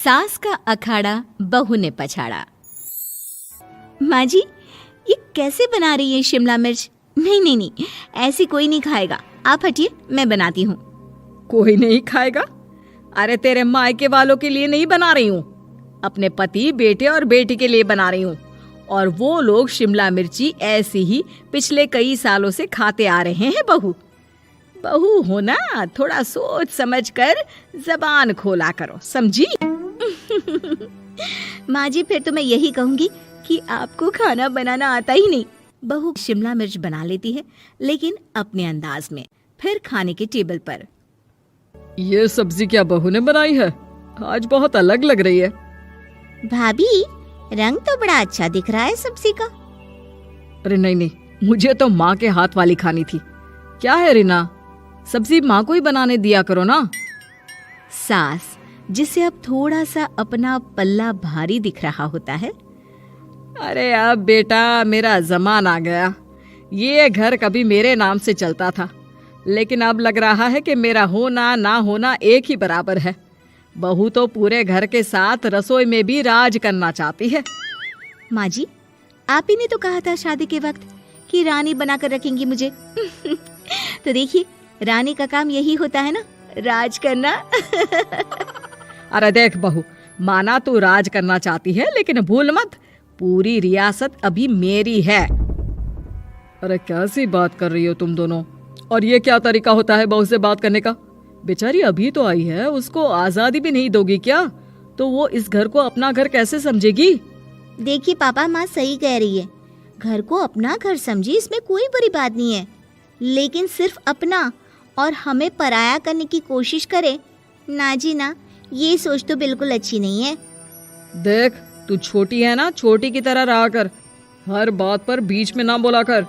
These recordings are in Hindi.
सास का अखाड़ा बहू ने पछाड़ा। माँ जी, ये कैसे बना रही है शिमला मिर्च? नहीं नहीं नहीं, ऐसी कोई नहीं खाएगा। आप हटिए, मैं बनाती हूँ। कोई नहीं खाएगा? अरे तेरे मायके वालों के लिए नहीं बना रही हूँ, अपने पति, बेटे और बेटी के लिए बना रही हूँ। और वो लोग शिमला मिर्ची ऐसी ही पिछले कई सालों से खाते आ रहे हैं। बहू बहू हो ना, थोड़ा सोच समझ कर जबान खोला करो, समझी? माँ जी, फिर तो मैं यही कहूँगी कि आपको खाना बनाना आता ही नहीं। बहू शिमला मिर्च बना लेती है, लेकिन अपने अंदाज में। फिर खाने के टेबल पर, ये सब्जी क्या बहू ने बनाई है? आज बहुत अलग लग रही है। भाभी, रंग तो बड़ा अच्छा दिख रहा है सब्जी का। अरे नहीं नहीं, मुझे तो माँ के हाथ वाली खानी थी। क्या है रीना, सब्जी माँ को ही बनाने दिया करो ना। सास, जिसे अब थोड़ा सा अपना पल्ला भारी दिख रहा होता है। अरे अब बेटा मेरा जमाना आ गया। ये घर कभी मेरे नाम से चलता था, लेकिन अब लग रहा है कि मेरा होना ना होना एक ही बराबर है। बहू तो पूरे घर के साथ रसोई में भी राज करना चाहती है। माँ जी, आप ही ने तो कहा था शादी के वक्त कि रानी बनाकर रखेंगी मुझे। तो देखिए, रानी का काम यही होता है ना, राज करना। अरे देख बहू, माना तू राज करना चाहती है, लेकिन भूल मत, पूरी रियासत अभी मेरी है। अरे कैसी बात कर रही हो तुम दोनों? और ये क्या तरीका होता है बहू से बात करने का? बेचारी अभी तो आई है, उसको आजादी भी नहीं दोगी क्या? तो वो इस घर को अपना घर कैसे समझेगी? देखिए पापा, माँ सही कह रही है। घर को अपना घर समझी, इसमें कोई बुरी बात नहीं है। लेकिन सिर्फ अपना और हमें पराया करने की कोशिश करे ना जी ना, ये सोच तो बिल्कुल अच्छी नहीं है। देख, तू छोटी है ना, छोटी की तरह रहा कर। हर बात पर बीच में ना बोला कर।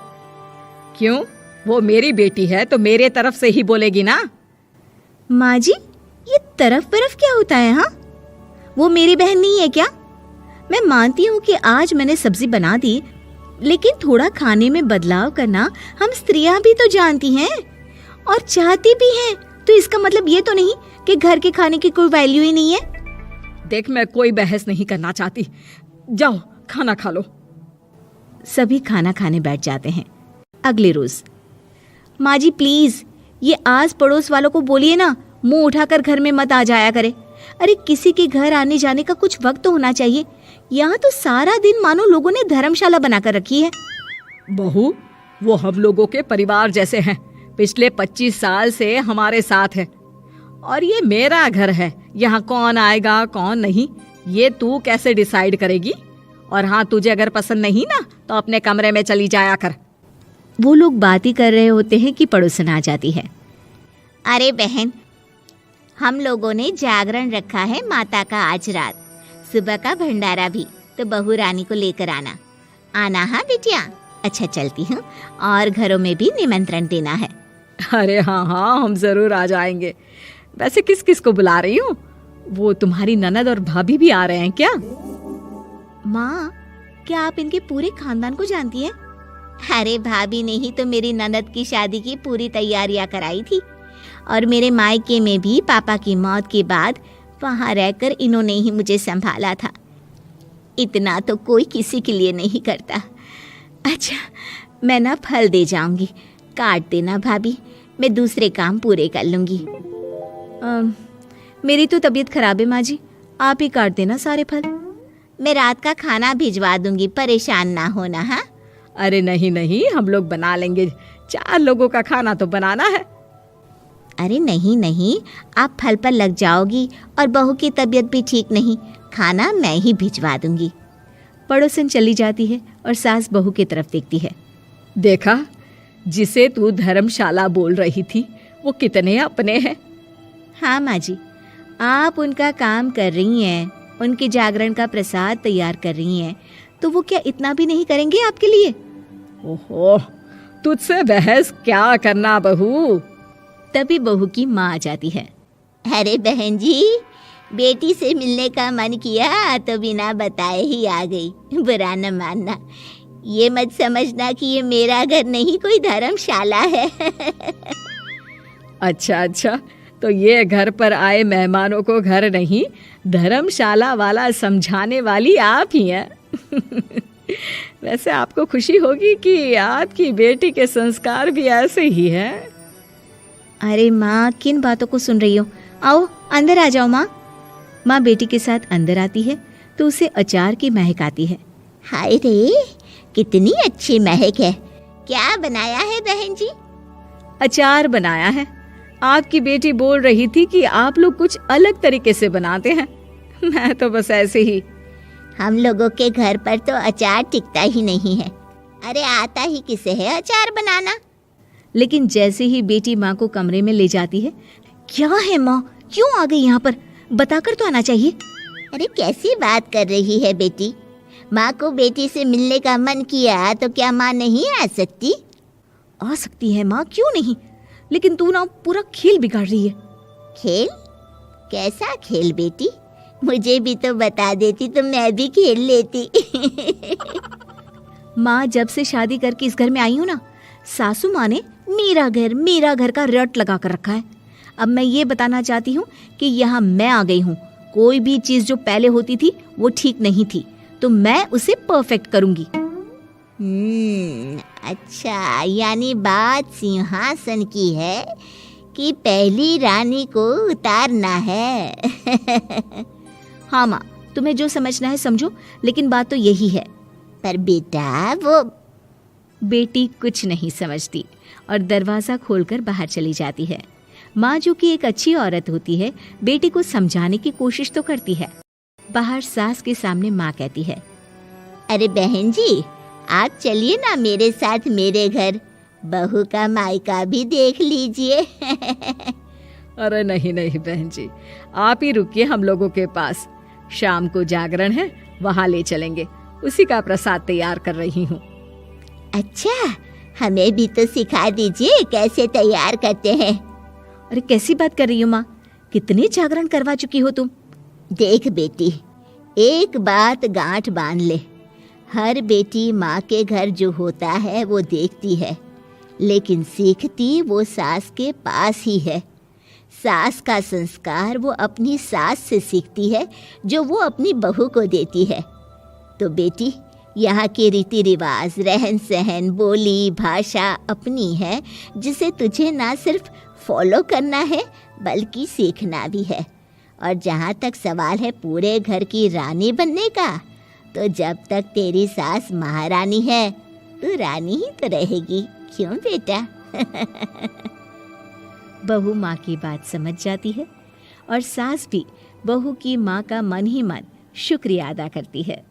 क्यों? वो मेरी बेटी है तो मेरे तरफ से ही बोलेगी ना। माँ जी, ये तरफ तरफ क्या होता है? हाँ, वो मेरी बहन नहीं है क्या? मैं मानती हूँ कि आज मैंने सब्जी बना दी, लेकिन थोड़ा खाने में बदलाव करना हम स्त्रियां भी तो जानती हैं और चाहती भी हैं। तो इसका मतलब ये तो नहीं कि घर के खाने की कोई वैल्यू ही नहीं है। देख, मैं कोई बहस नहीं करना चाहती, जाओ खाना खा लो। सभी खाना खाने बैठ जाते हैं। अगले रोज, माँ जी प्लीज, ये आस पड़ोस वालों को बोलिए ना, मुंह उठाकर घर में मत आ जाया करे। अरे किसी के घर आने जाने का कुछ वक्त तो होना चाहिए। यहाँ तो सारा दिन मानो लोगों ने धर्मशाला बनाकर रखी है। बहू, वो हम लोगों के परिवार जैसे हैं, पिछले 25 साल से हमारे साथ है। और ये मेरा घर है, यहाँ कौन आएगा कौन नहीं, ये तू कैसे डिसाइड करेगी? और हाँ, तुझे अगर पसंद नहीं ना, तो अपने कमरे में चली जाया कर। वो लोग बात ही कर रहे होते हैं कि पड़ोसन आ जाती है। अरे बहन, हम लोगों ने जागरण रखा है माता का आज रात, सुबह का भंडारा भी, तो बहू रानी को लेकर आना। आना हाँ बिटिया? अच्छा चलती हूँ, और घरों में भी निमंत्रण देना है। अरे हाँ हाँ, हम जरूर आ जाएंगे। वैसे किस किस को बुला रही हूँ? वो तुम्हारी ननद और भाभी भी आ रहे हैं क्या? माँ, क्या आप इनके पूरे खानदान को जानती हैं? अरे भाभी ने ही तो मेरी ननद की शादी की पूरी तैयारियां कराई थी, और मेरे मायके में भी पापा की मौत के बाद वहाँ रहकर इन्होंने ही मुझे संभाला था। इतना तो कोई किसी के लिए नहीं करता। अच्छा, मैं ना फल दे जाऊंगी, काट देना भाभी, मैं दूसरे काम पूरे कर लूंगी। मेरी तो तबीयत खराब है माँ जी, आप ही काट देना सारे फल। मैं रात का खाना भिजवा दूंगी, परेशान ना होना। हाँ? अरे नहीं नहीं, हम लोग बना लेंगे, 4 लोगों का खाना तो बनाना है। अरे नहीं नहीं, आप फल पर लग जाओगी, और बहू की तबीयत भी ठीक नहीं, खाना मैं ही भिजवा दूंगी। पड़ोसन चली जाती है और सास बहू की तरफ देखती है। देखा, जिसे तू धर्मशाला बोल रही थी, वो कितने अपने हैं। हाँ माँ जी, आप उनका काम कर रही हैं, उनके जागरण का प्रसाद तैयार कर रही हैं, तो वो क्या इतना भी नहीं करेंगे आपके लिए? ओहो, तुझसे बहस क्या करना बहू। तभी बहू की माँ आ जाती है। अरे बहन जी, बेटी से मिलने का मन किया तो बिना बताए ही आ गई, बुरा न मानना। ये मत समझना कि ये मेरा घर नहीं, कोई धर्मशाला है। अच्छा अच्छा, तो ये घर पर आए मेहमानों को घर नहीं धर्मशाला वाला समझाने वाली आप ही हैं। वैसे आपको खुशी होगी कि आपकी बेटी के संस्कार भी ऐसे ही हैं। अरे माँ, किन बातों को सुन रही हो? आओ अंदर आ जाओ माँ। माँ बेटी के साथ अंदर आती है तो उसे अचार की महक आती है। हाय रे, कितनी अच्छी महक है। क्या बनाया है बहन जी? अचार बनाया है। आपकी बेटी बोल रही थी कि आप लोग कुछ अलग तरीके से बनाते हैं। मैं तो बस ऐसे ही। हम लोगों के घर पर तो अचार टिकता ही नहीं है। अरे आता ही किसे है अचार बनाना। लेकिन जैसे ही बेटी माँ को कमरे में ले जाती है, क्या है माँ, क्यों आ गई यहाँ पर? बताकर तो आना चाहिए। अरे कैसी बात कर रही है बेटी? माँ को बेटी से मिलने का मन किया तो क्या माँ नहीं आ सकती? आ सकती है माँ, क्यों नहीं, लेकिन तू ना पूरा खेल बिगाड़ रही है। खेल? कैसा खेल बेटी? मुझे भी तो बता देती तो मैं भी खेल लेती। माँ, जब से शादी करके इस घर में आई हूँ ना, सासू माँ ने मेरा घर का रट लगा कर रखा है। अब मैं ये बताना चाहती हूँ कि यहाँ मैं आ गई हूँ। कोई भी चीज़ जो पहले होती थी वो ठीक नहीं थी, तो मैं उसे परफेक्ट करूँगी। अच्छा, यानी बात सिंहासन की है कि पहली रानी को उतारना है। हाँ माँ, तुम्हें जो समझना है समझो, लेकिन बात तो यही है। पर बेटा वो बेटी कुछ नहीं समझती और दरवाज़ा खोलकर बाहर चली जाती है। माँ, जो कि एक अच्छी औरत होती है, बेटी को समझाने की कोशिश तो करती है। बाहर सास के सामने माँ कहती है, अरे बहन जी, आप चलिए ना मेरे साथ मेरे घर, बहू का मायका भी देख लीजिए। अरे नहीं नहीं बहन जी, आप ही रुकिए हम लोगों के पास। शाम को जागरण है, वहाँ ले चलेंगे। उसी का प्रसाद तैयार कर रही हूँ। अच्छा, हमें भी तो सिखा दीजिए कैसे तैयार करते हैं। अरे कैसी बात कर रही हो माँ, कितने जागरण करवा चुकी हो तुम? देख बेटी, एक बात गांठ बांध ले। हर बेटी माँ के घर जो होता है वो देखती है, लेकिन सीखती वो सास के पास ही है। सास का संस्कार वो अपनी सास से सीखती है, जो वो अपनी बहू को देती है। तो बेटी, यहाँ के रीति रिवाज, रहन सहन, बोली भाषा अपनी है, जिसे तुझे ना सिर्फ फॉलो करना है बल्कि सीखना भी है। और जहाँ तक सवाल है पूरे घर की रानी बनने का, तो जब तक तेरी सास महारानी है, तू रानी ही तो रहेगी। क्यों बेटा? बहू माँ की बात समझ जाती है और सास भी बहू की माँ का मन ही मन शुक्रिया अदा करती है।